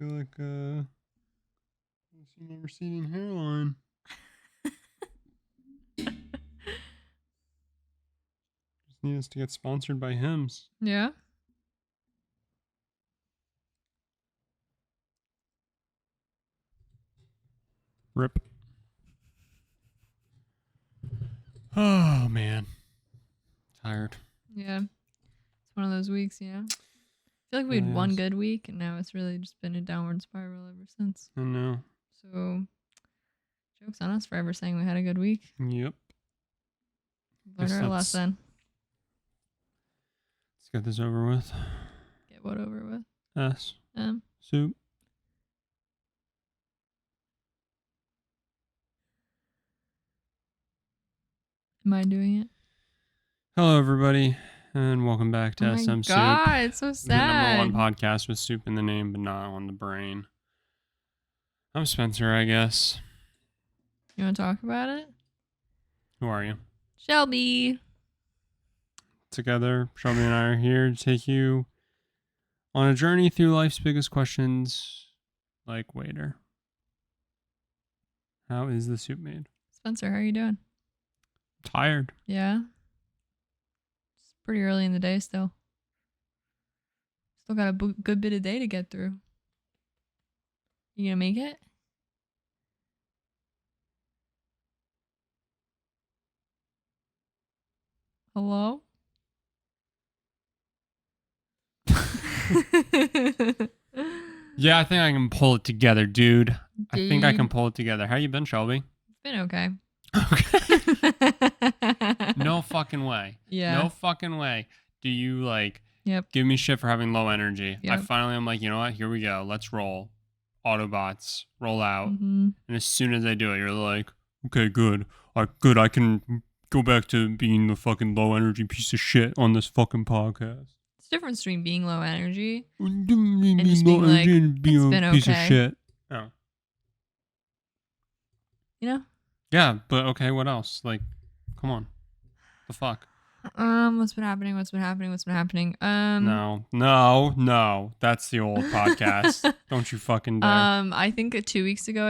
feel like I see my receding hairline. Just need us to get sponsored by Hims. Yeah. Rip. Oh man, tired. Yeah. It's one of those weeks, I feel like we had one good week, and now it's really just been a downward spiral ever since. I know. So, joke's on us for ever saying we had a good week. Yep. Learned our lesson. Let's get this over with. Get what over with? Soup. Am I doing it? Hello, everybody, and welcome back to SMSoup. God, it's so sad. The number one podcast with soup in the name, but not on the brain. I'm Spencer, I guess. You want to talk about it? Who are you? Shelby. Together, Shelby and I are here to take you on a journey through life's biggest questions, like waiter. How is the soup made? Spencer, how are you doing? Tired. Yeah. It's pretty early in the day still. Still got a good bit of day to get through. You gonna make it? Hello? Yeah, I think I can pull it together, dude. I think I can pull it together. How you been, Shelby? It's been okay. No fucking way. Yeah. No fucking way. Do you Yep. give me shit for having low energy? Yep. I finally am like, you know what? Here we go. Let's roll. Autobots, roll out. Mm-hmm. And as soon as I do it, you're like, okay, good. Good. I can go back to being the fucking low energy piece of shit on this fucking podcast. It's the difference between being low energy and just being like, it's been okay. Piece of shit. Oh. You know? Yeah, but okay, what else? Like, come on. The fuck? What's been happening? What's been happening? No. That's the old podcast. Don't you fucking dare. I think 2 weeks ago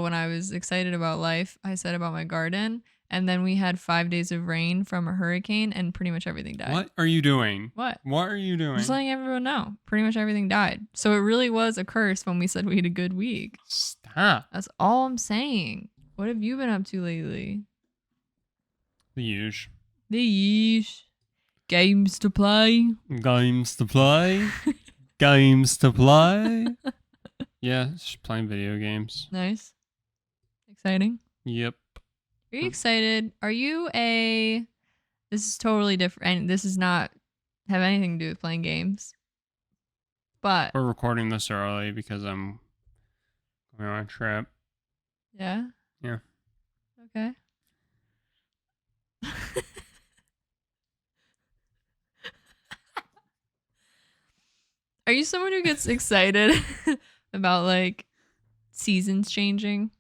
when I was excited about life, I said about my garden, and then we had 5 days of rain from a hurricane, and pretty much everything died. What are you doing? What are you doing? Just letting everyone know. Pretty much everything died. So it really was a curse when we said we had a good week. Stop. That's all I'm saying. What have you been up to lately? The usual. Games to play. Yeah, just playing video games. Nice. Exciting. Yep. Are you excited? This is totally different, and this does not have anything to do with playing games. But we're recording this early because I'm going on a trip. Yeah? Yeah. Okay. Are you someone who gets excited about seasons changing?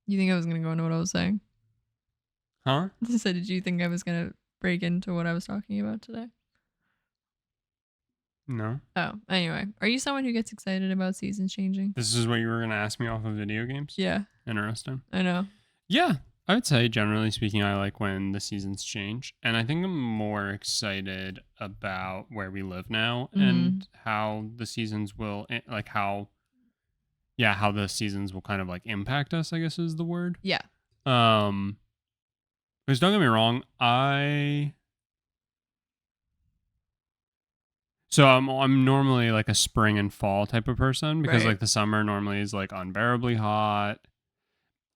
You think I was gonna go into what I was saying? Huh? So did you think I was gonna break into what I was talking about today? No. Oh, anyway. Are you someone who gets excited about seasons changing? This is what you were gonna ask me off of video games? Yeah. Interesting. I know. Yeah. I would say, generally speaking, I like when the seasons change. And I think I'm more excited about where we live now and how the seasons will, how the seasons will kind of impact us, I guess is the word. Yeah. Because don't get me wrong, So I'm normally a spring and fall type of person because the summer normally is unbearably hot.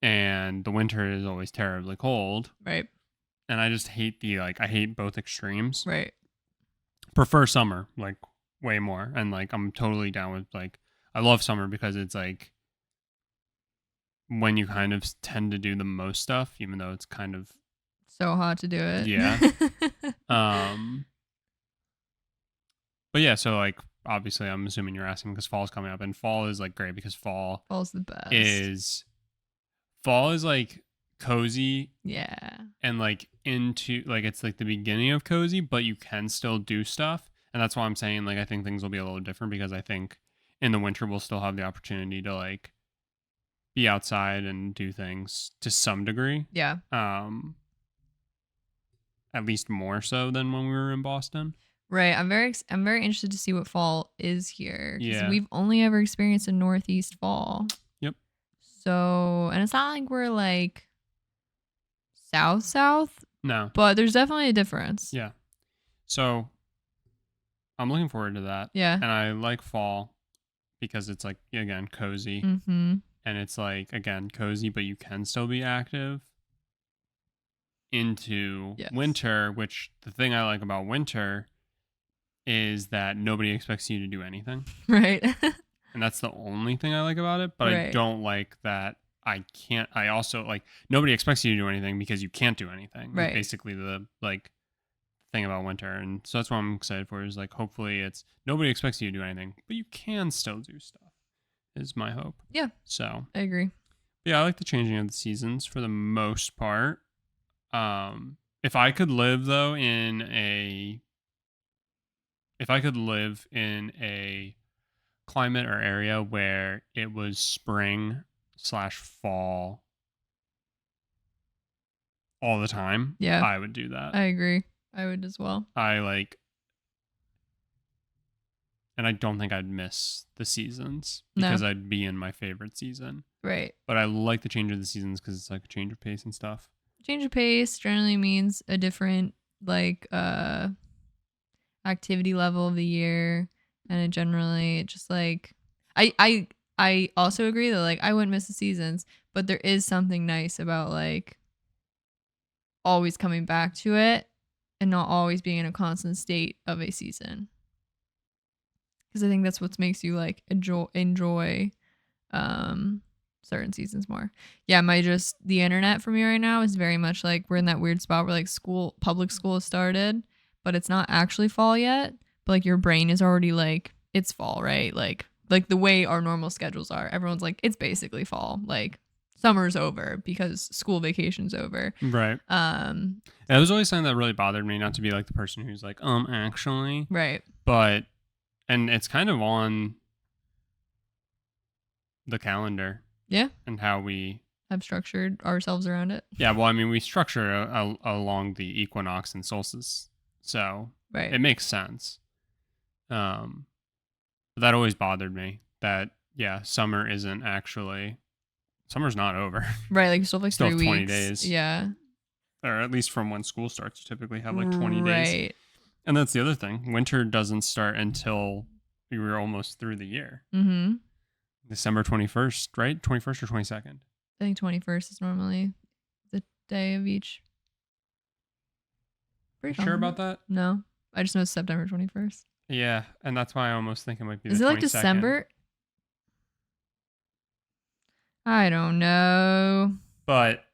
And the winter is always terribly cold. Right. And I just hate I hate both extremes. Right. Prefer summer, way more. And I'm totally down with I love summer because it's when you kind of tend to do the most stuff, even though it's kind of so hot to do it. Yeah. But yeah, so obviously I'm assuming you're asking because fall's coming up, and fall is great because fall's the best. Fall is cozy. Yeah. And into it's the beginning of cozy, but you can still do stuff. And that's why I'm saying I think things will be a little different because I think in the winter we'll still have the opportunity to like be outside and do things to some degree. Yeah. At least more so than when we were in Boston. Right. I'm very interested to see what fall is here because Yeah. we've only ever experienced a northeast fall. Yep. So, and it's not like we're like south, No. but there's definitely a difference. Yeah. So I'm looking forward to that. Yeah. And I like fall because it's like, again, cozy. Mm-hmm. And it's like, again, cozy, but you can still be active. Into winter, which the thing I like about winter is that nobody expects you to do anything. Right. And that's the only thing I like about it. But I don't like that I also like nobody expects you to do anything because you can't do anything. Right. Like, basically the like thing about winter. And so that's what I'm excited for is like hopefully it's nobody expects you to do anything, but you can still do stuff is my hope. Yeah. So I agree. Yeah, I like the changing of the seasons for the most part. If I could live though if I could live in a climate or area where it was spring/fall all the time, yeah, I would do that. I agree. I would as well. And I don't think I'd miss the seasons because I'd be in my favorite season. Right. But I like the change of the seasons because it's like a change of pace and stuff. Change of pace generally means a different like activity level of the year, and it generally just like I also agree that like I wouldn't miss the seasons, but there is something nice about like always coming back to it and not always being in a constant state of a season, because I think that's what makes you like enjoy certain seasons more. Yeah, the internet for me right now is very much like we're in that weird spot where like public school has started, but it's not actually fall yet. But like your brain is already like it's fall, right? Like the way our normal schedules are, everyone's like it's basically fall. Like summer's over because school vacation's over. Right. It was always something that really bothered me, not to be like the person who's like, actually. Right. But and it's kind of on the calendar. Yeah. And how we have structured ourselves around it. Yeah, well, I mean, we structure along the equinox and solstice, so right. It makes sense. But that always bothered me. That summer's not over. Right, like still like 3 weeks. 20 days. Yeah. Or at least from when school starts, you typically have like 20 days. Right. And that's the other thing. Winter doesn't start until you're almost through the year. Mm-hmm. December 21st, right? 21st or 22nd? I think 21st is normally the day of each. Pretty sure about that? No. I just know it's September 21st. Yeah, and that's why I almost think it might be the 22nd. Is it like December? I don't know. But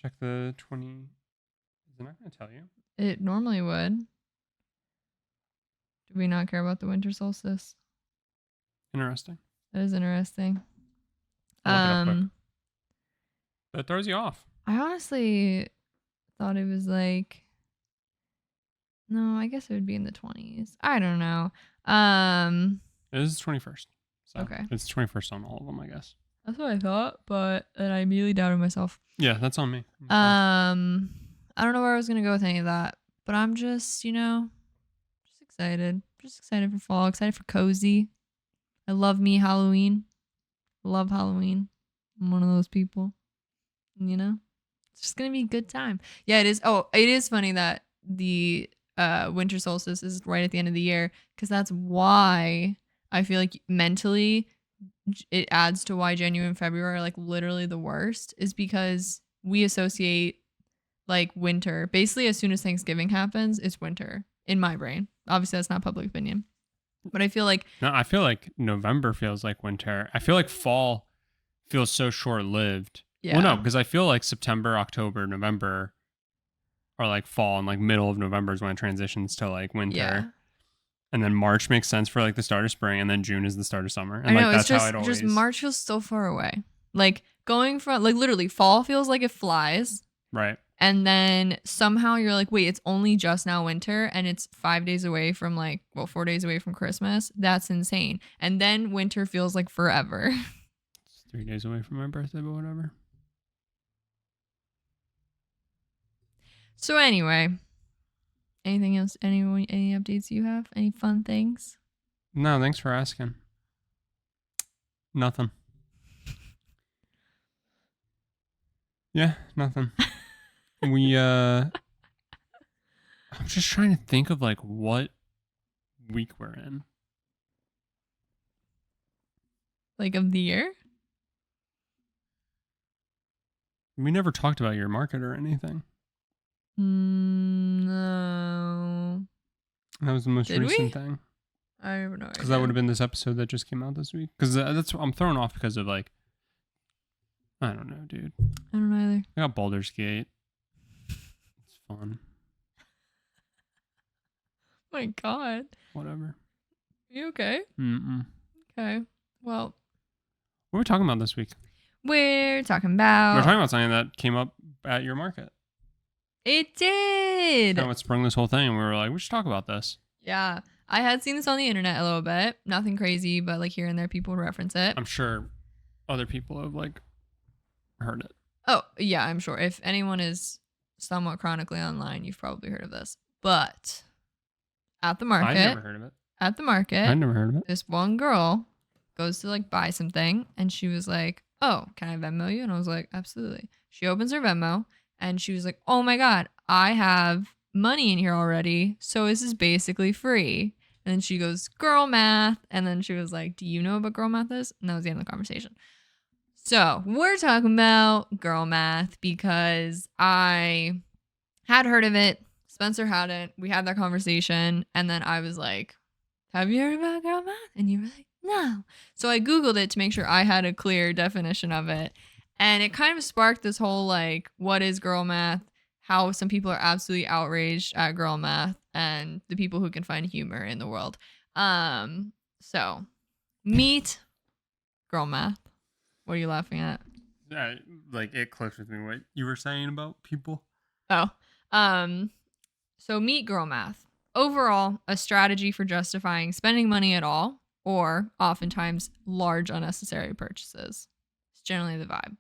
check the 20. Is it not going to tell you? It normally would. Do we not care about the winter solstice? Interesting. That is interesting. I'll look it up quick. But it throws you off. I honestly thought it was like, no, I guess it would be in the 20s. I don't know. It is the 21st. So okay. It's 21st on all of them, I guess. That's what I thought, but then I immediately doubted myself. Yeah, that's on me. I don't know where I was going to go with any of that, but I'm just, just excited. Just excited for fall, excited for cozy. I love me Halloween. Love Halloween. I'm one of those people. It's just going to be a good time. Yeah, it is. Oh, it is funny that the winter solstice is right at the end of the year, because that's why I feel like mentally it adds to why January and February are like literally the worst, is because we associate like winter. Basically, as soon as Thanksgiving happens, it's winter in my brain. Obviously, that's not public opinion. But I feel like... No, I feel like November feels like winter. I feel like fall feels so short-lived. Yeah. Well, no, because I feel like September, October, November are like fall, and like middle of November is when it transitions to like winter. Yeah. And then March makes sense for like the start of spring, and then June is the start of summer. And I know, like that's it's how it always... just March feels so far away. Like going from like literally fall feels like it flies. Right. And then somehow you're like, wait, it's only just now winter and it's 5 days away from 4 days away from Christmas. That's insane. And then winter feels like forever. It's 3 days away from my birthday, but whatever. So anyway, anything else? Any updates you have? Any fun things? No, thanks for asking. Nothing. Yeah, nothing. I'm just trying to think of like what week we're in. Like of the year? We never talked about your market or anything. No. That was the most recent thing. I have no idea. Because that would have been this episode that just came out this week. Because that's what I'm thrown off because of like, I don't know, dude. I don't know either. I got Baldur's Gate. It's fun. My God. Whatever. You okay? Mm-mm. Okay. Well. What are we talking about this week? We're talking about something that came up at your market. It did. Kind of what sprung this whole thing, and we were like, we should talk about this. Yeah. I had seen this on the internet a little bit. Nothing crazy, but like here and there people reference it. I'm sure other people have like heard it. Oh, yeah, I'm sure. If anyone is somewhat chronically online, you've probably heard of this. But at the market. I never heard of it. At the market. I never heard of it. This one girl goes to like buy something and she was like, oh, can I Venmo you? And I was like, absolutely. She opens her Venmo and she was like, oh my God, I have money in here already. So this is basically free. And then she goes, girl math. And then she was like, do you know what girl math is? And that was the end of the conversation. So we're talking about girl math because I had heard of it. Spencer hadn't. We had that conversation. And then I was like, have you heard about girl math? And you were like, no. So I Googled it to make sure I had a clear definition of it. And it kind of sparked this whole like, what is girl math? How some people are absolutely outraged at girl math and the people who can find humor in the world. So meet girl math. What are you laughing at? Like it clicked with me what you were saying about people. Oh, so meet girl math. Overall, a strategy for justifying spending money at all, or oftentimes large unnecessary purchases. It's generally the vibe.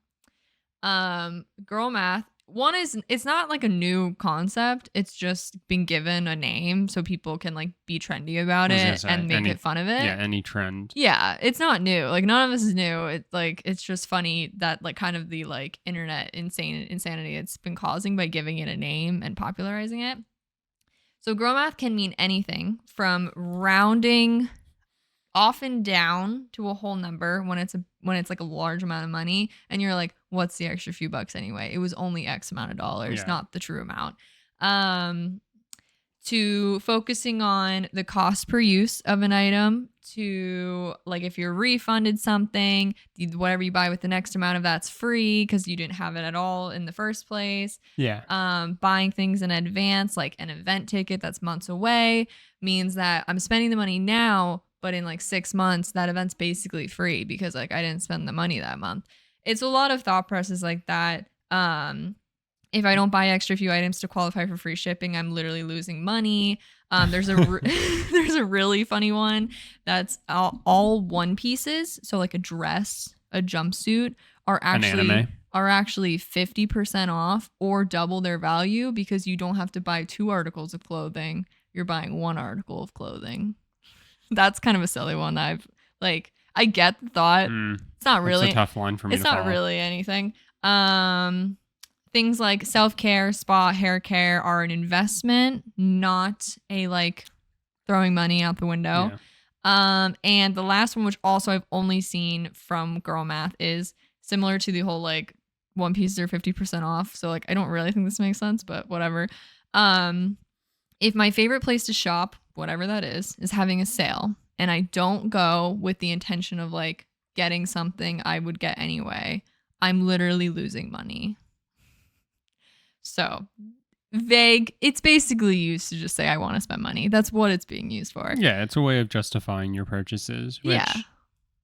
Girl math. One is it's not like a new concept. It's just been given a name so people can like be trendy about it and make fun of it. Yeah, any trend. Yeah, it's not new. Like none of this is new. It's like it's just funny that like kind of the like internet insanity it's been causing by giving it a name and popularizing it. So girl math can mean anything from rounding often down to a whole number when it's like a large amount of money and you're like, what's the extra few bucks anyway? It was only X amount of dollars, not the true amount. To focusing on the cost per use of an item, to like if you're refunded something, whatever you buy with the next amount of that's free because you didn't have it at all in the first place. Yeah. Buying things in advance, like an event ticket that's months away, means that I'm spending the money now, but in like 6 months, that event's basically free because like I didn't spend the money that month. It's a lot of thought process like that. If I don't buy extra few items to qualify for free shipping, I'm literally losing money. There's a there's a really funny one that's all one pieces. So like a dress, a jumpsuit are actually 50% off or double their value because you don't have to buy 2 articles of clothing. You're buying 1 article of clothing. That's kind of a silly one. I get the thought. It's not really a tough line for me. It's not follow. really anything. Things like self-care, spa, hair care are an investment, not a like throwing money out the window. Yeah. And the last one, which also I've only seen from girl math, is similar to the whole like one pieces are 50% off. So like I don't really think this makes sense, but whatever. If my favorite place to shop, whatever that is having a sale, and I don't go with the intention of like getting something I would get anyway, I'm literally losing money. So vague. It's basically used to just say I want to spend money. That's what it's being used for. Yeah, it's a way of justifying your purchases. Which,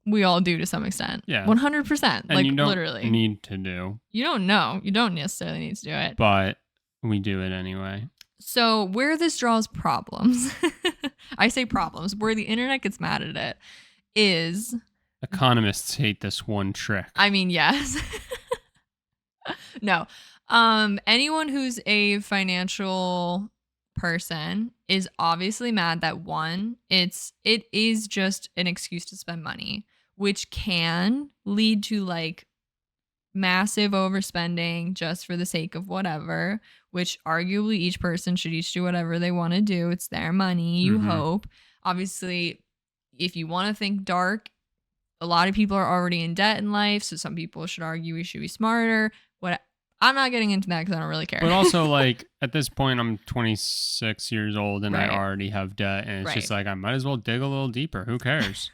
we all do to some extent. Yeah, 100%. And like you don't literally need to do. You don't know. You don't necessarily need to do it. But we do it anyway. So where this draws problems, I say problems, where the internet gets mad at it is... Economists hate this one trick. I mean, yes. No. Anyone who's a financial person is obviously mad that one, it is just an excuse to spend money, which can lead to like massive overspending just for the sake of whatever, which arguably each person should each do whatever they want to do. It's their money, you hope. Obviously, if you want to think dark, a lot of people are already in debt in life, so some people should argue we should be smarter. I'm not getting into that because I don't really care. But also, like, at this point, I'm 26 years old and Right. I already have debt, and it's Right. just like I might as well dig a little deeper. Who cares?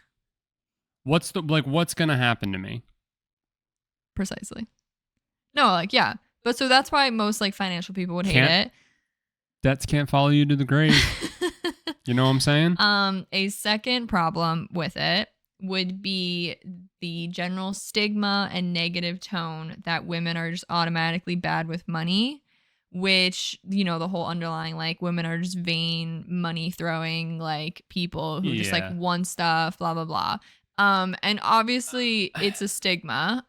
What's gonna happen to me? Precisely. No, like, yeah. But so that's why most like financial people would hate it. Debts can't follow you to the grave. You know what I'm saying? A second problem with it would be the general stigma and negative tone that women are just automatically bad with money, which, you know, the whole underlying like women are just vain, money throwing like people who just like want stuff, blah blah blah. And obviously it's a stigma.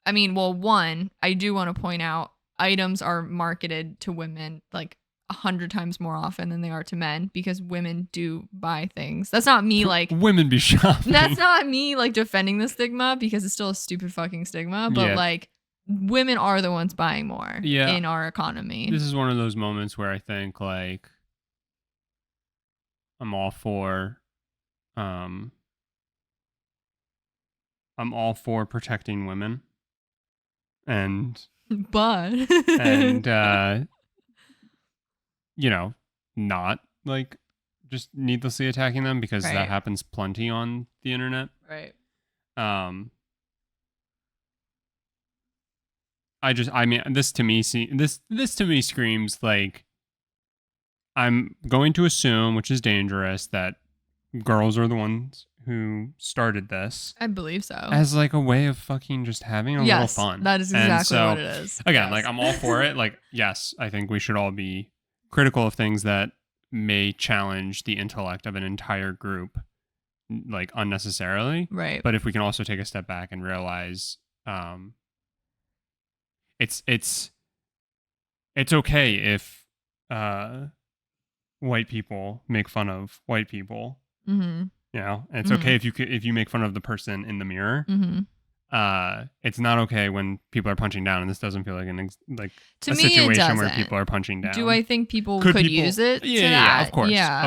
I mean, well, one, I do want to point out items are marketed to women like 100 times more often than they are to men because women do buy things. That's not me like women be shopping. That's not me like defending the stigma because it's still a stupid fucking stigma, but like women are the ones buying more in our economy. This is one of those moments where I think like I'm all for protecting women and you know, not like just needlessly attacking them because that happens plenty on the internet. Right. I mean, this to me screams like I'm going to assume, which is dangerous, that girls are the ones who started this. I believe so. As like a way of fucking just having a little fun. That is exactly what it is. Again, like I'm all for it. Like, yes, I think we should all be critical of things that may challenge the intellect of an entire group, like unnecessarily. Right. But if we can also take a step back and realize, it's okay if white people make fun of white people. Mm-hmm. You know, and it's okay if you make fun of the person in the mirror. Mm-hmm. It's not okay when people are punching down, and this doesn't feel like to a me, situation where people are punching down. Do I think people could use it? Yeah, of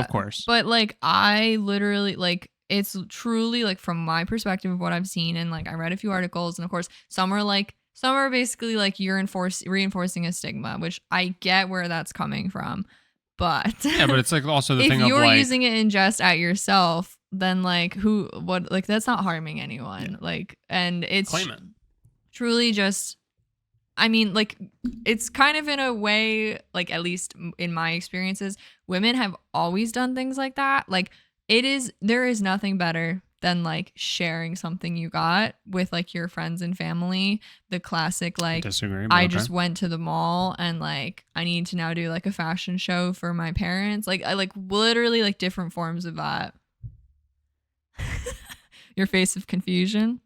course. But like, I literally like it's truly like from my perspective of what I've seen, and like I read a few articles, and of course some are basically like you're reinforcing a stigma, which I get where that's coming from. But yeah, but it's like also the thing of if you're like, using it in jest at yourself, then like what like that's not harming anyone. Yeah. Like, and it's claim it. Truly just, I mean, like it's kind of in a way, like at least in my experiences, women have always done things like that. Like there is nothing better than like sharing something you got with like your friends and family. The classic like I just went to the mall and like I need to now do like a fashion show for my parents. Like I like literally like different forms of that. Your face of confusion.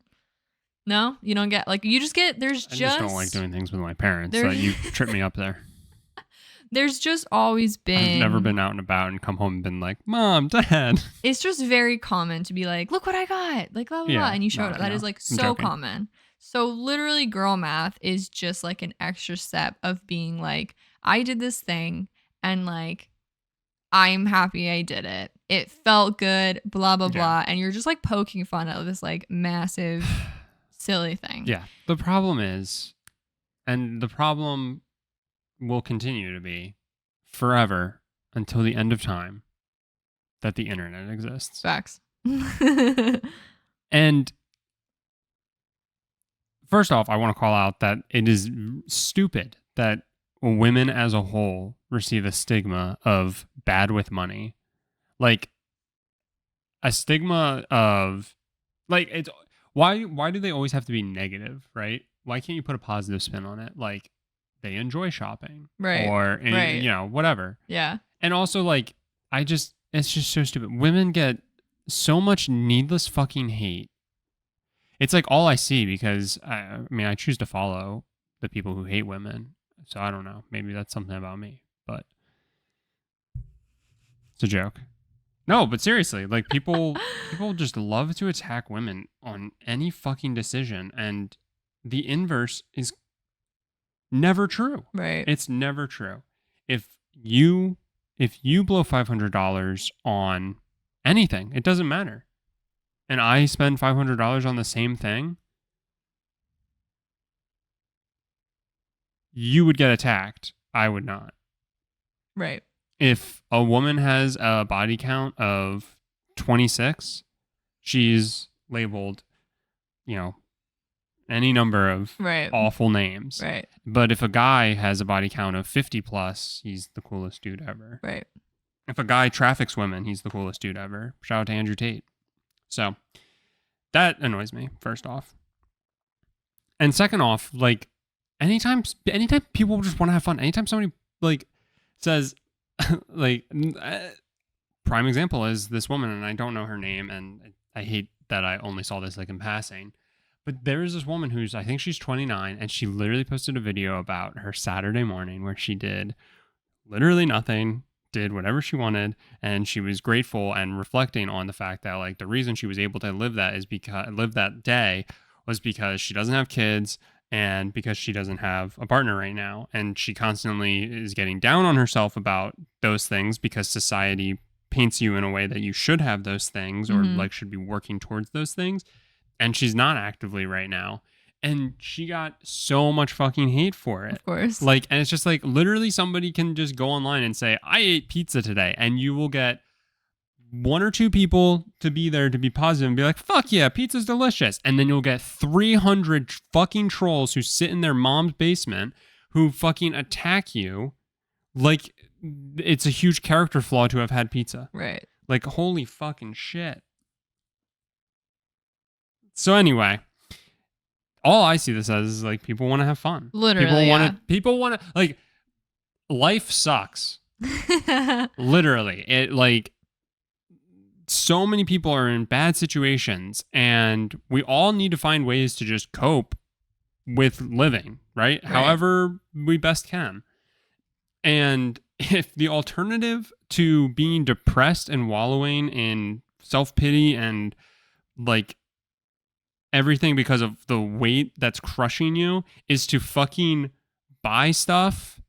No, you don't get like you just get I just don't like doing things with my parents. So you tripped me up there. There's just always been... I've never been out and about and come home and been like, Mom, Dad. It's just very common to be like, look what I got. Like, blah, blah, blah. And you show it. That is like so common. So literally girl math is just like an extra step of being like, I did this thing and like, I'm happy I did it. It felt good, blah, blah, blah. And you're just like poking fun at this like massive, silly thing. Yeah. The problem is, and the problem will continue to be forever until the end of time that the internet exists. Facts. And first off, I want to call out that it is stupid that women as a whole receive a stigma of bad with money. Like a stigma of like it's why do they always have to be negative, right? Why can't you put a positive spin on it? Like they enjoy shopping. Right. Or, Right. you know, whatever. Yeah. And also, like, it's just so stupid. Women get so much needless fucking hate. It's like all I see because, I mean, I choose to follow the people who hate women. So I don't know. Maybe that's something about me. But it's a joke. No, but seriously, like people just love to attack women on any fucking decision, and the inverse is never true. Right. It's never true. If you blow $500 on anything, it doesn't matter. And I spend $500 on the same thing, you would get attacked. I would not. Right. If a woman has a body count of 26, she's labeled, you know, any number of Right. awful names. Right. But if a guy has a body count of 50 plus, he's the coolest dude ever. Right. If a guy traffics women, he's the coolest dude ever. Shout out to Andrew Tate. So that annoys me, first off. And second off, like anytime people just want to have fun, anytime somebody like says like prime example is this woman, and I don't know her name, and I hate that I only saw this like in passing. But there is this woman who's, I think she's 29, and she literally posted a video about her Saturday morning where she did literally nothing, did whatever she wanted, and she was grateful and reflecting on the fact that like the reason she was able to live that day was because she doesn't have kids and because she doesn't have a partner right now. And she constantly is getting down on herself about those things because society paints you in a way that you should have those things or like should be working towards those things. And she's not actively right now. And she got so much fucking hate for it. Of course. Like, and it's just like literally somebody can just go online and say, I ate pizza today. And you will get one or two people to be there to be positive and be like, fuck yeah, pizza's delicious. And then you'll get 300 fucking trolls who sit in their mom's basement who fucking attack you like it's a huge character flaw to have had pizza. Right. Like, holy fucking shit. So anyway, all I see this as is like people want to have fun. Literally, people want to like life sucks. Literally. It like so many people are in bad situations and we all need to find ways to just cope with living, right? However we best can. And if the alternative to being depressed and wallowing in self-pity and like everything because of the weight that's crushing you is to fucking buy stuff,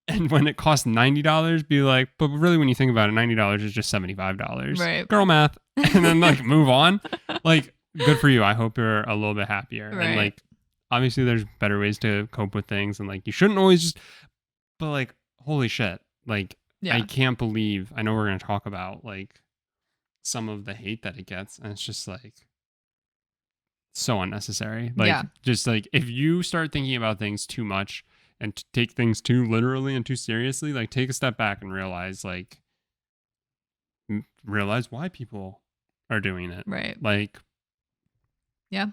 and when it costs $90, be like, but really when you think about it, $90 is just $75. Right. Girl math. And then like move on. Like, good for you. I hope you're a little bit happier. Right. And like, obviously there's better ways to cope with things. And like, you shouldn't always just, but like, holy shit. Like, I can't believe, I know we're going to talk about like some of the hate that it gets. And it's just like, so unnecessary. Like, just like, if you start thinking about things too much, and to take things too literally and too seriously, like take a step back and realize why people are doing it. Right. Like, yeah.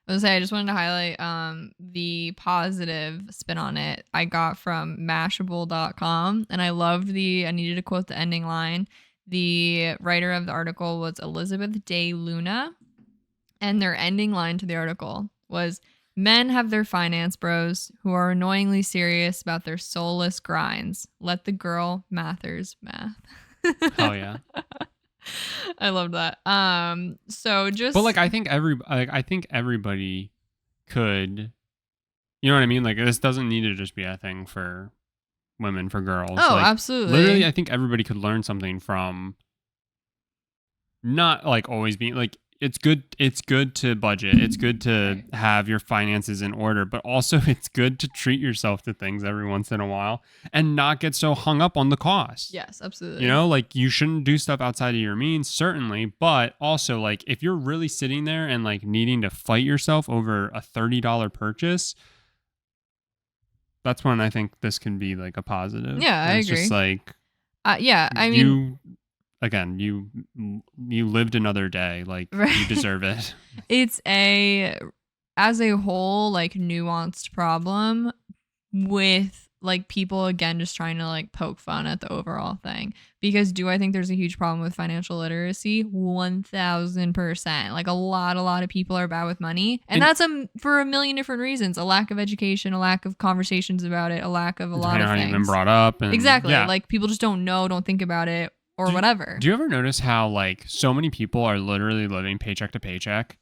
I was gonna say, I just wanted to highlight the positive spin on it I got from Mashable.com, and I loved I needed to quote the ending line. The writer of the article was Elizabeth Day Luna, and their ending line to the article was, men have their finance bros who are annoyingly serious about their soulless grinds. Let the girl mathers math. Hell yeah. I love that. So just, but like, I think everybody could, you know what I mean? Like, this doesn't need to just be a thing for women, for girls. Oh, like, absolutely. Literally, I think everybody could learn something from not like always being like, it's good to budget. It's good to have your finances in order, but also it's good to treat yourself to things every once in a while and not get so hung up on the cost. Yes, absolutely. You know, like you shouldn't do stuff outside of your means, certainly, but also like if you're really sitting there and like needing to fight yourself over a $30 purchase, that's when I think this can be like a positive. Yeah, I agree. It's just like, yeah, I mean, again, you lived another day. Like, you deserve it. It's a as a whole, like, nuanced problem with, like, people, again, just trying to, like, poke fun at the overall thing. Because do I think there's a huge problem with financial literacy? 1000%. Like, a lot of people are bad with money. And that's for a million different reasons. A lack of education, a lack of conversations about it, a lack of a lot of how things. you've been brought up. And exactly. Yeah. Like, people just don't know, don't think about it, or whatever. Do you ever notice how, like, so many people are literally living paycheck to paycheck,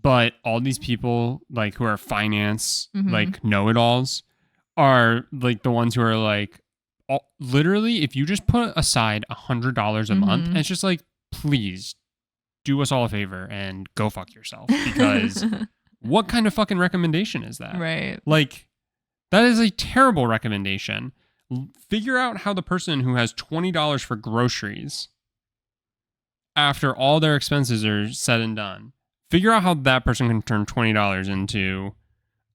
but all these people, like, who are finance, like, know-it-alls, are, like, the ones who are, like, literally, if you just put aside $100 a month, and it's just like, please do us all a favor and go fuck yourself. Because what kind of fucking recommendation is that? Right. Like, that is a terrible recommendation. Figure out how the person who has $20 for groceries, after all their expenses are said and done, figure out how that person can turn $20 into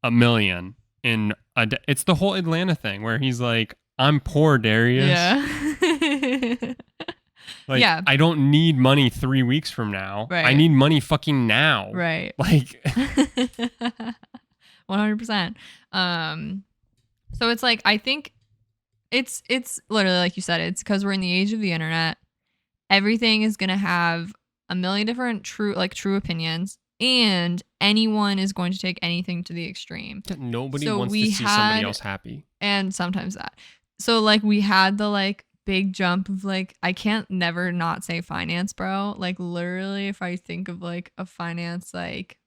$1 million in a day. It's the whole Atlanta thing where he's like, I'm poor, Darius. Yeah. Like, yeah. I don't need money 3 weeks from now. Right. I need money fucking now. Right. Like 100%. So it's like, I think it's literally like you said, it's because we're in the age of the internet. Everything is going to have a million different true opinions, and anyone is going to take anything to the extreme. Nobody wants to see somebody else happy. And sometimes that. So like we had the like big jump of like, I can't never not say finance, bro. Like literally if I think of like a finance like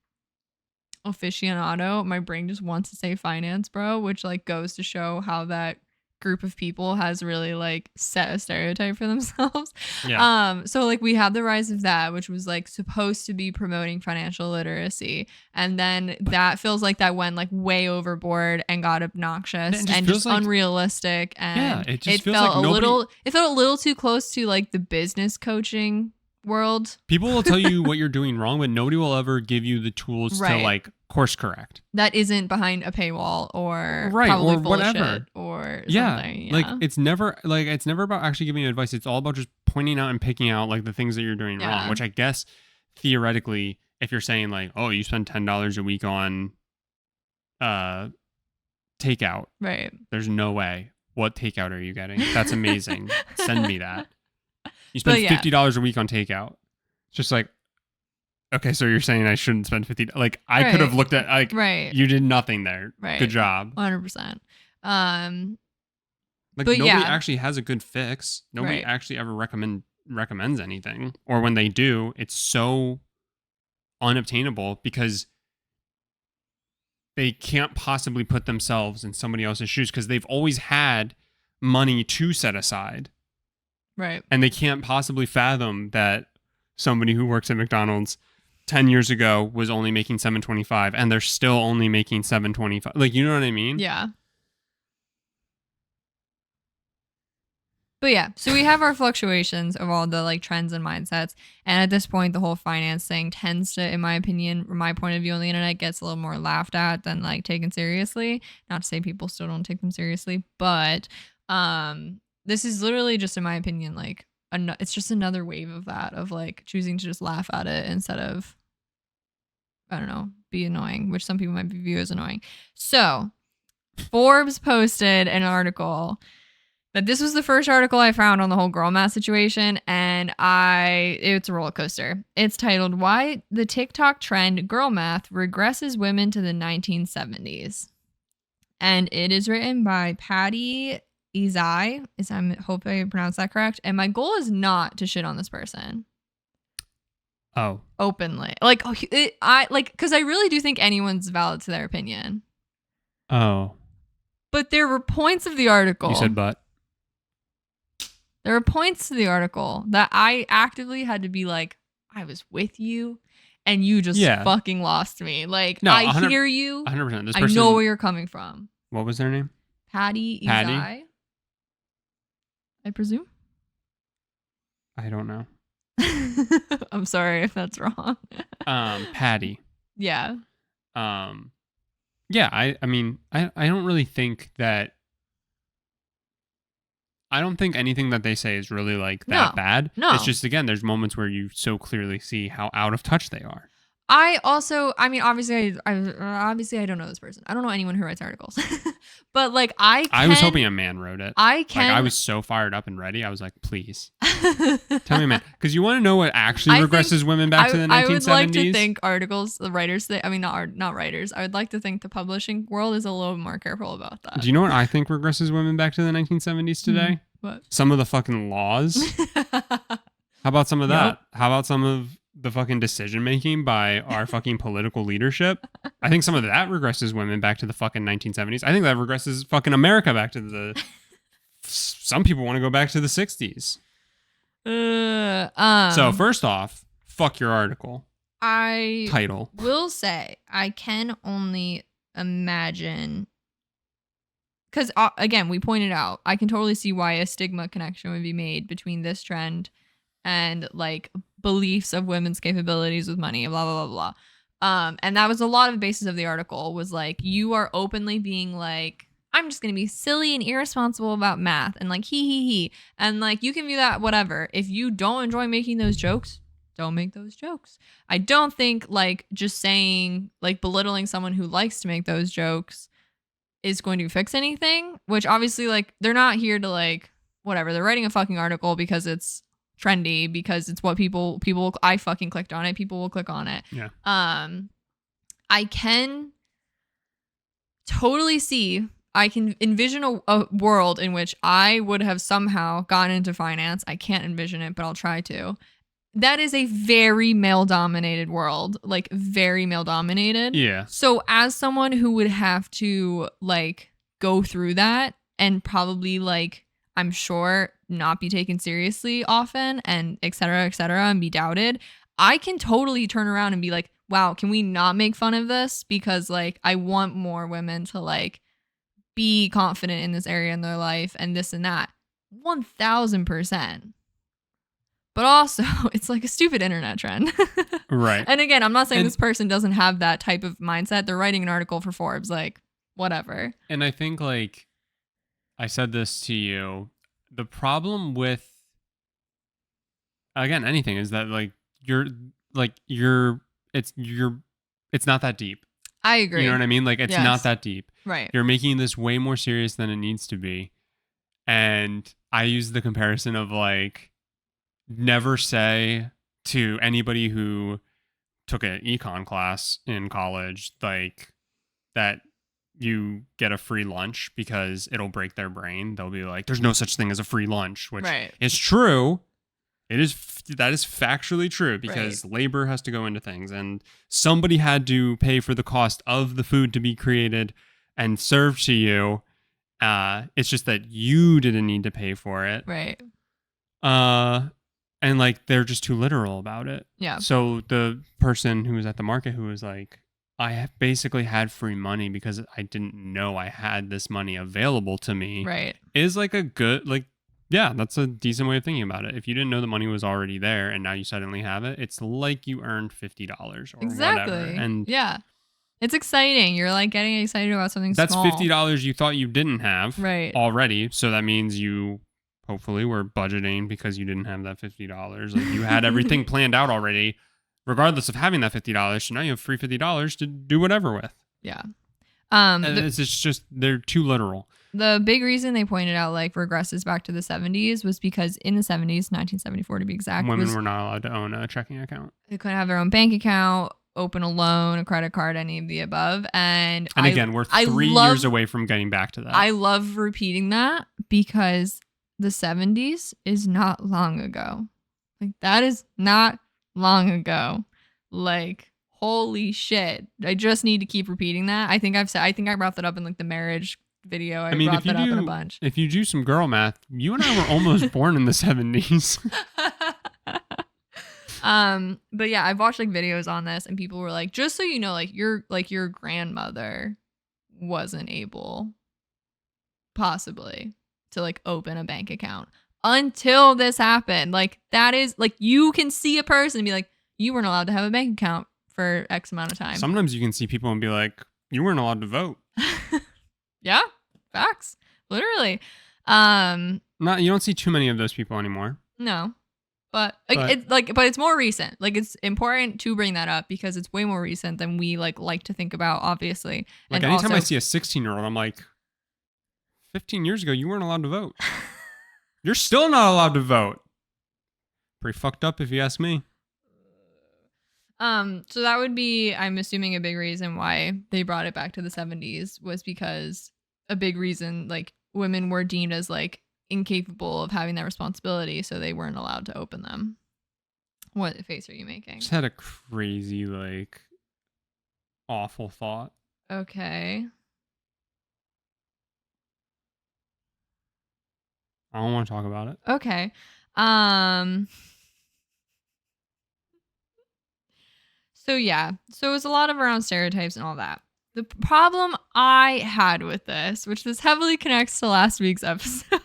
aficionado, my brain just wants to say finance, bro, which like goes to show how that group of people has really like set a stereotype for themselves. Yeah. So like we had the rise of that, which was like supposed to be promoting financial literacy, and then that feels like that went like way overboard and got obnoxious and just like, unrealistic, and it felt a little too close to like the business coaching world. People will tell you what you're doing wrong, but nobody will ever give you the tools to like course correct. That isn't behind a paywall or right probably or whatever or something. Yeah. Like it's never about actually giving you advice. It's all about just pointing out and picking out like the things that you're doing wrong. Which I guess theoretically, if you're saying like, oh, you spend $10 a week on takeout, right? There's no way. What takeout are you getting? That's amazing. Send me that. You spend $50 a week on takeout. It's just like, okay, so you're saying I shouldn't spend $50? Like, I could have looked at, like, you did nothing there. Right. Good job. 100%. Like, nobody actually has a good fix. Nobody actually ever recommends anything. Or when they do, it's so unobtainable because they can't possibly put themselves in somebody else's shoes because they've always had money to set aside. Right. And they can't possibly fathom that somebody who works at McDonald's 10 years ago was only making $7.25 and they're still only making $7.25. Like, you know what I mean? Yeah. But yeah, so we have our fluctuations of all the like trends and mindsets. And at this point, the whole finance thing tends to, in my opinion, from my point of view on the internet, gets a little more laughed at than like taken seriously. Not to say people still don't take them seriously, but this is literally just, in my opinion, like it's just another wave of that, of like choosing to just laugh at it instead of, I don't know, be annoying, which some people might view as annoying. So Forbes posted an article that this was the first article I found on the whole girl math situation, and it's a roller coaster. It's titled, "Why the TikTok Trend Girl Math Regresses Women to the 1970s." And it is written by Patty Izai. I hope I pronounced that correct. And my goal is not to shit on this person. Oh. Openly. Like, because I really do think anyone's valid to their opinion. Oh. But there were points of the article. You said but. There are points to the article that I actively had to be like, I was with you and you just fucking lost me. Like, no, I hear you. 100%. This person, I know where you're coming from. What was their name? Patty Izai, I presume. I don't know. I'm sorry if that's wrong. Patty. Yeah. Yeah, I mean, I don't really think that. I don't think anything that they say is really like that bad. No. It's just, again, there's moments where you so clearly see how out of touch they are. I mean, obviously I don't know this person. I don't know anyone who writes articles. But like I was hoping a man wrote it. I Like, I can was so fired up and ready. I was like, please tell me, man. Because you want to know what actually regresses women back to the 1970s? I would like to think the writers, I mean, not writers. I would like to think the publishing world is a little more careful about that. Do you know what I think regresses women back to the 1970s today? What? Some of the fucking laws. How about some of that? Yep. How about some of the fucking decision making by our fucking political leadership? I think some of that regresses women back to the fucking 1970s. I think that regresses fucking America back to the. Some people want to go back to the 60s. So first off, fuck your article. Title. Will say I can only imagine, because again, we pointed out, I can totally see why a stigma connection would be made between this trend and like beliefs of women's capabilities with money, blah blah blah blah. And that was a lot of the basis of the article, was like, you are openly being like, I'm just gonna be silly and irresponsible about math and like he, and like, you can view that whatever. If you don't enjoy making those jokes, don't make those jokes. I don't think like just saying, like, belittling someone who likes to make those jokes is going to fix anything, which obviously, like, they're not here to like whatever. They're writing a fucking article because it's trendy, because it's what people I fucking clicked on it. People will click on it. Yeah. I can totally see, I can envision a world in which I would have somehow gotten into finance. I can't envision it, but I'll try to. That is a very male-dominated world, like very male-dominated. Yeah. So as someone who would have to like go through that and probably like, I'm sure, not be taken seriously often and et cetera, and be doubted, I can totally turn around and be like, wow, can we not make fun of this? Because like, I want more women to like be confident in this area in their life and this and that. 1000%. But also, it's like a stupid internet trend. Right. And again, I'm not saying this person doesn't have that type of mindset. They're writing an article for Forbes, like, whatever. And I think, like, I said this to you, the problem with, again, anything is that, like, it's not that deep. I agree. You know what I mean? Like, it's not that deep. Right. You're making this way more serious than it needs to be. And I use the comparison of, like, never say to anybody who took an econ class in college, like, that you get a free lunch, because it'll break their brain. They'll be like, there's no such thing as a free lunch, which is true. That is factually true, because labor has to go into things, and somebody had to pay for the cost of the food to be created and served to you. It's just that you didn't need to pay for it. Right. And like, they're just too literal about it. Yeah. So the person who was at the market who was like, I basically had free money because I didn't know I had this money available to me. Right. Is like a good, like, yeah, that's a decent way of thinking about it. If you didn't know the money was already there and now you suddenly have it, it's like you earned $50 or whatever. And yeah, it's exciting. You're like getting excited about something that's small. $50 you thought you didn't have already. So that means you hopefully were budgeting because you didn't have that $50. Like, you had everything planned out already, regardless of having that $50. So now you have free $50 to do whatever with. Yeah. It's just, they're too literal. The big reason they pointed out like regresses back to the 70s was because in the 70s, 1974 to be exact, women were not allowed to own a checking account. They couldn't have their own bank account, open a loan, a credit card, any of the above. And again, we're 3 years away from getting back to that. I love repeating that because the 70s is not long ago. Like, that is not long ago. Like, holy shit. I just need to keep repeating that. I think I brought that up in like the marriage video. I brought that up in a bunch. If you do some girl math, you and I were almost born in the 70s. But yeah, I've watched like videos on this and people were like, just so you know, like your grandmother wasn't able possibly to like open a bank account until this happened. Like, that is like, you can see a person and be like, you weren't allowed to have a bank account for X amount of time. Sometimes you can see people and be like, you weren't allowed to vote. Yeah, facts. Literally. You don't see too many of those people anymore. No. But but it's more recent. Like it's important to bring that up because it's way more recent than we like to think about, obviously. Like and anytime also, I see a 16-year-old, I'm like, 15 years ago, you weren't allowed to vote. You're still not allowed to vote. Pretty fucked up if you ask me. So that would be, I'm assuming, a big reason why they brought it back to the 70s was because a big reason, like, women were deemed as like incapable of having that responsibility, so they weren't allowed to open them. What face are you making? Just had a crazy, like, awful thought. Okay. I don't want to talk about it. Okay. So yeah, so it was a lot of around stereotypes and all that. The problem I had with this, which this heavily connects to last week's episode,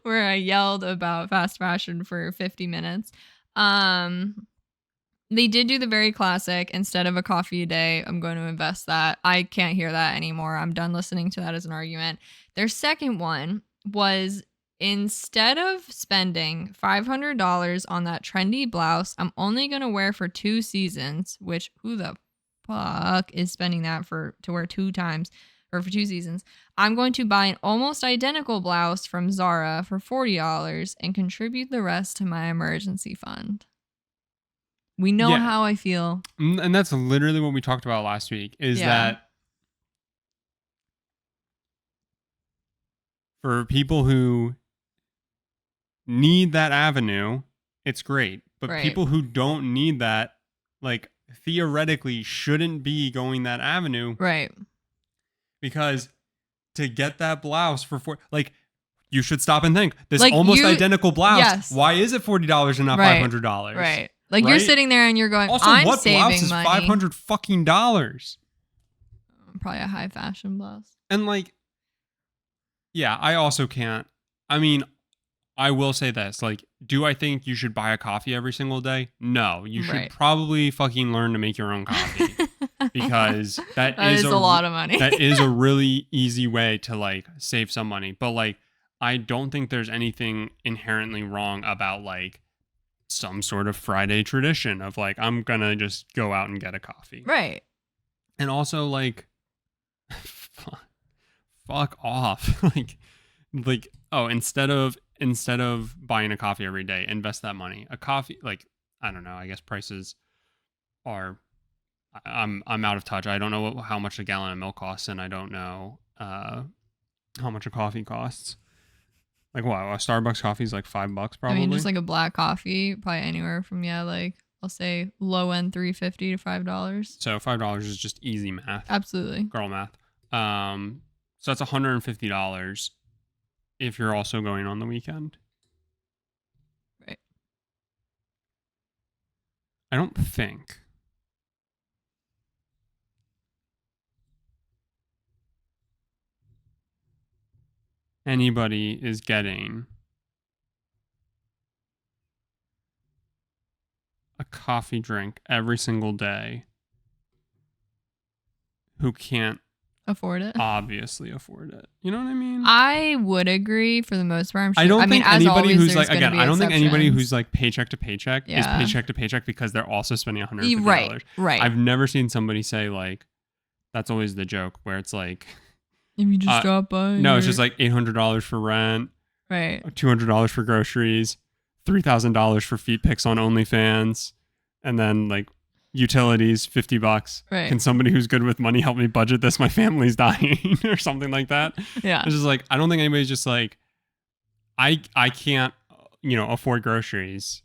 where I yelled about fast fashion for 50 minutes. They did do the very classic, instead of a coffee a day, I'm going to invest that. I can't hear that anymore. I'm done listening to that as an argument. Their second one was, instead of spending $500 on that trendy blouse I'm only going to wear for 2 seasons, which who the fuck is spending that to wear 2 times or for 2 seasons? I'm going to buy an almost identical blouse from Zara for $40 and contribute the rest to my emergency fund. We know how I feel. And that's literally what we talked about last week, is that for people who need that avenue, it's great. But people who don't need that, like, theoretically shouldn't be going that avenue. Right. Because to get that blouse for like, you should stop and think, this like almost identical blouse, why is it $40 and not $500? Right. Like, you're sitting there and you're going, also, I'm what saving blouse is money. $500 fucking dollars? Probably a high fashion blouse. And like, yeah, I also can't. I mean, I will say this. Like, do I think you should buy a coffee every single day? No. You should probably fucking learn to make your own coffee. Because that is a lot of money. That is a really easy way to, like, save some money. But, like, I don't think there's anything inherently wrong about, like, some sort of Friday tradition of, like, I'm gonna just go out and get a coffee. Right. And also, like, fuck off. like, oh, instead of buying a coffee every day, invest that money. A coffee, like, I don't know, I guess prices are, I'm out of touch. I don't know how much a gallon of milk costs, and I don't know how much a coffee costs. Like, wow, a Starbucks coffee is like $5 probably. I mean, just like a black coffee, probably anywhere from, like, I'll say low end $3.50 to $5. So $5 is just easy math. Absolutely. Girl math. So that's $150 if you're also going on the weekend. Right. I don't think anybody is getting a coffee drink every single day who can't obviously afford it. You know what I mean? I would agree for the most part. I'm sure. I don't think anybody who's like, again, I don't think anybody who's like paycheck to paycheck is paycheck to paycheck because they're also spending $150. Right. I've never seen somebody say, like, that's always the joke where it's like, if you just drop by. No, it's just like $800 for rent. Right. $200 for groceries. $3,000 for feet pics on OnlyFans. And then, like, utilities, $50. Right. Can somebody who's good with money help me budget this? My family's dying, or something like that. Yeah. It's just like, I don't think anybody's just like, I can't, afford groceries.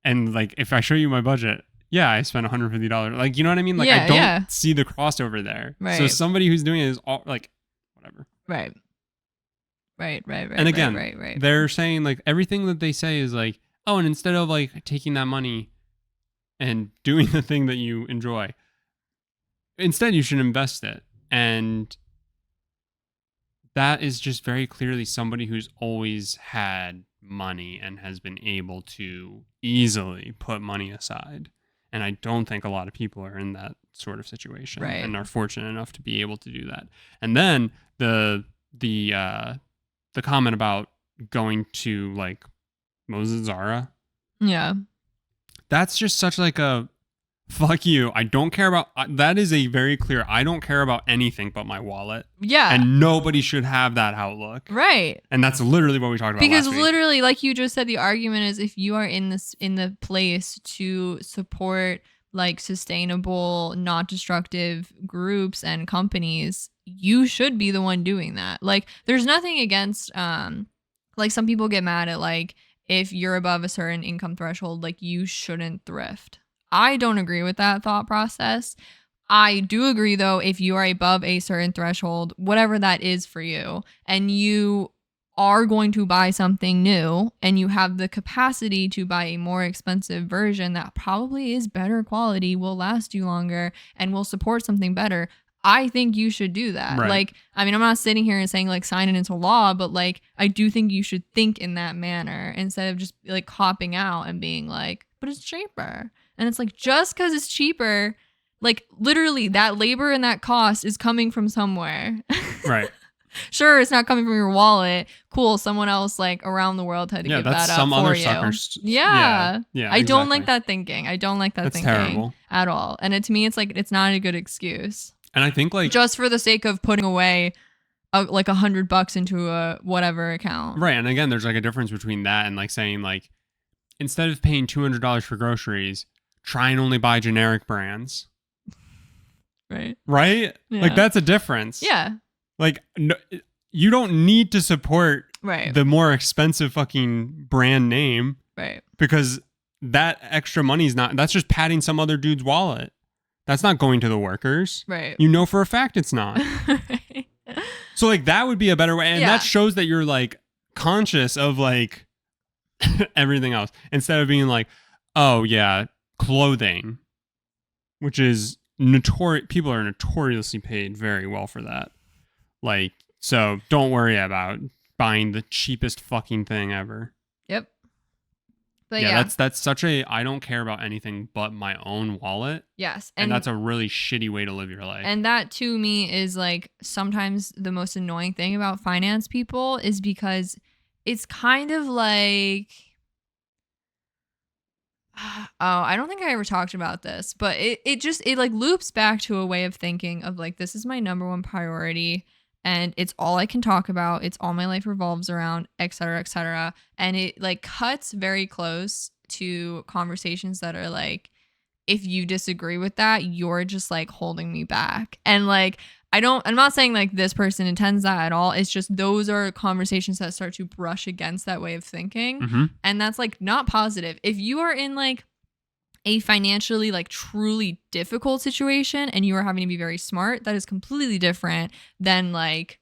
And, like, if I show you my budget, yeah, I spent $150. Like, you know what I mean? Like, I don't see the crossover there. Right. So somebody who's doing it is all, like, whatever. Right. And again, they're saying, like, everything that they say is like, oh, and instead of, like, taking that money and doing the thing that you enjoy, instead you should invest it. And that is just very clearly somebody who's always had money and has been able to easily put money aside. And I don't think a lot of people are in that sort of situation and are fortunate enough to be able to do that. And then the comment about going to, like, Moses Zara. Yeah. That's just such like a fuck you. I don't care about that is a very clear I don't care about anything but my wallet. Yeah. And nobody should have that outlook. Right. And that's literally what we talked about because last week. literally, like you just said, the argument is if you are in the place to support like sustainable, not destructive groups and companies, you should be the one doing that. Like there's nothing against like some people get mad at like if you're above a certain income threshold, like you shouldn't thrift. I don't agree with that thought process. I do agree though, if you are above a certain threshold, whatever that is for you, and you are going to buy something new and you have the capacity to buy a more expensive version that probably is better quality, will last you longer, and will support something better, I think you should do that. Right. Like, I mean, I'm not sitting here and saying like sign it into law, but like I do think you should think in that manner instead of just like copping out and being like, but it's cheaper. And it's like, just because it's cheaper, like literally that labor and that cost is coming from somewhere. Right. Sure, it's not coming from your wallet. Cool, someone else like around the world had to give that's that up some for other you. suckers. Yeah. I don't like exactly. that thinking. I don't like that That's thinking terrible. at all. And to me, it's like it's not a good excuse. And I think like just for the sake of putting away like $100 into a whatever account. Right. And again, there's like a difference between that and like saying like instead of paying $200 for groceries, try and only buy generic brands. Right. Right? Yeah. Like that's a difference. Yeah. Like no, you don't need to support the more expensive fucking brand name. Right. Because that extra money's not, that's just padding some other dude's wallet. That's not going to the workers. Right. You know for a fact it's not. Right. So like that would be a better way. And that shows that you're like conscious of like everything else. Instead of being like, oh yeah, clothing. Which is people are notoriously paid very well for that. Like, so don't worry about buying the cheapest fucking thing ever. Yep. But that's such a I don't care about anything but my own wallet. Yes. And that's a really shitty way to live your life. And that to me is like sometimes the most annoying thing about finance people is because it's kind of like I don't think I ever talked about this, but it like loops back to a way of thinking of like, this is my number one priority and it's all I can talk about. It's all my life revolves around, et cetera, et cetera. And it like cuts very close to conversations that are like, if you disagree with that, you're just like holding me back. And like, I'm not saying like this person intends that at all. It's just those are conversations that start to brush against that way of thinking. Mm-hmm. And that's like not positive. If you are in like a financially like truly difficult situation and you are having to be very smart, that is completely different than like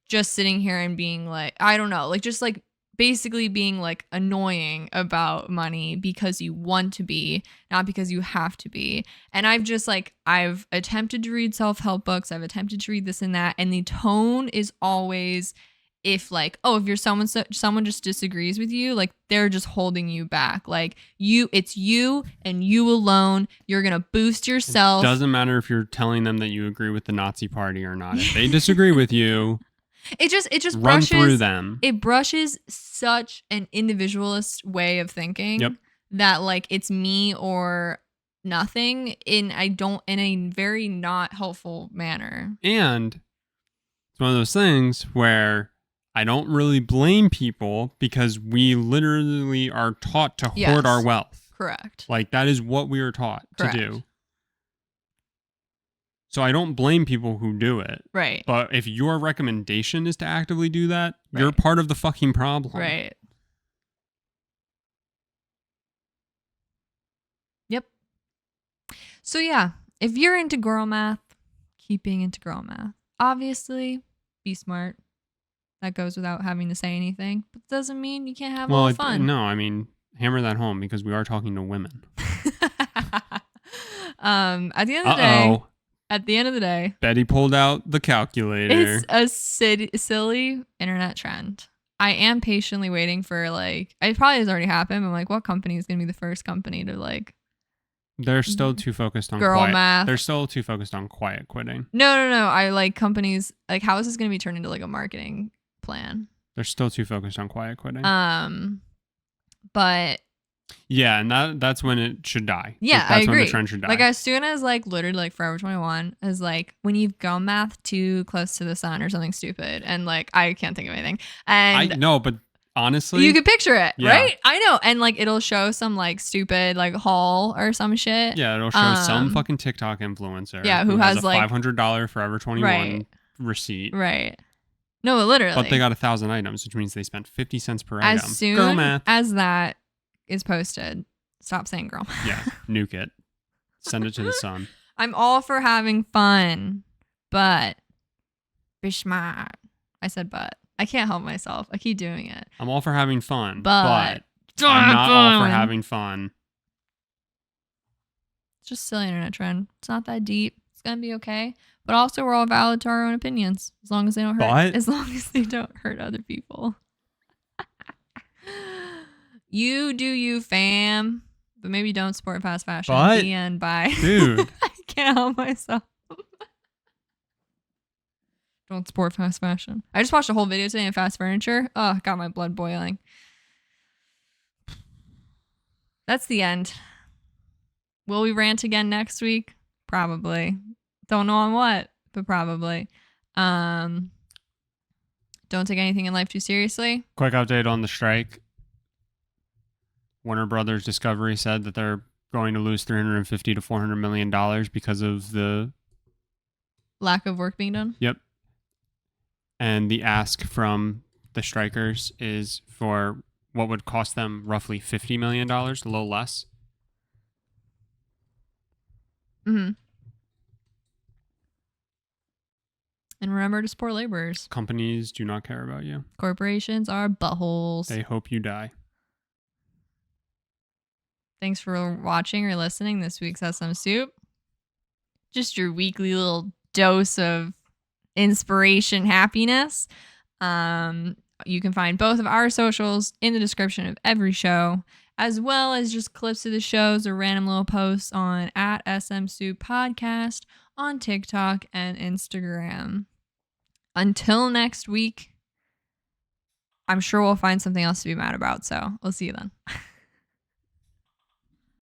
just sitting here and being like, I don't know, like just like basically being like annoying about money because you want to be, not because you have to be. And I've attempted to read self-help books. I've attempted to read this and that. And the tone is always if like, oh, if you're someone just disagrees with you, like they're just holding you back. Like it's you and you alone. You're going to boost yourself. It doesn't matter if you're telling them that you agree with the Nazi party or not. If they disagree with you, it just run brushes through them. It brushes such an individualist way of thinking that like it's me or nothing in a very not helpful manner. And it's one of those things where I don't really blame people because we literally are taught to hoard our wealth. Correct. Like that is what we are taught to do. So I don't blame people who do it. Right. But if your recommendation is to actively do that, you're part of the fucking problem. Right. Yep. So yeah, if you're into girl math, keep being into girl math. Obviously, be smart. That goes without having to say anything. But it doesn't mean you can't have a little fun. No, I mean, hammer that home because we are talking to women. At the end of the day, Betty pulled out the calculator. It's a silly internet trend. I am patiently waiting for like, it probably has already happened. But I'm like, what company is going to be the first company to like? They're still too focused on girl math. They're still too focused on quiet quitting. No. I like companies like, how is this going to be turned into like a marketing plan? They're still too focused on quiet quitting. But Yeah, and that's when it should die. yeah, Like, I that's when the agree. trend should die. Like as soon as like literally like Forever 21 is like when you've gone math too close to the sun or something stupid, and like I can't think of anything, I and know, but honestly, you could picture it, yeah. right? I know, and like it'll show some like stupid like haul or some shit. Yeah, it'll show some fucking TikTok influencer yeah, who has a like $500 Forever 21 right, receipt. right. No, literally. But they got 1,000 items, which means they spent 50 cents per as item. soon Girl math. as that is posted, stop saying girl math. Yeah, nuke it. Send it to the sun. I'm all for having fun, but be smart. I said but. I can't help myself. I keep doing it. I'm all for having fun, But I'm not all for having fun. It's just silly internet trend. It's not that deep. It's gonna be okay. But also, we're all valid to our own opinions, as long as they don't hurt. But- as long as they don't hurt other people. You do you, fam. But maybe don't support fast fashion. But- The end. Bye. Dude. I can't help myself. Don't support fast fashion. I just watched a whole video today on fast furniture. Oh, got my blood boiling. That's the end. Will we rant again next week? Probably. Don't know on what, but probably. Don't take anything in life too seriously. Quick update on the strike. Warner Brothers Discovery said that they're going to lose $350 to $400 million because of the lack of work being done. Yep. And the ask from the strikers is for what would cost them roughly $50 million, a little less. Mm-hmm. And remember to support laborers. Companies do not care about you. Corporations are buttholes. They hope you die. Thanks for watching or listening this week's SMSoup. Just your weekly little dose of inspiration, happiness. You can find both of our socials in the description of every show, as well as just clips of the shows or random little posts on at SMSoup Podcast on TikTok and Instagram. Until next week, I'm sure we'll find something else to be mad about, so we'll see you then.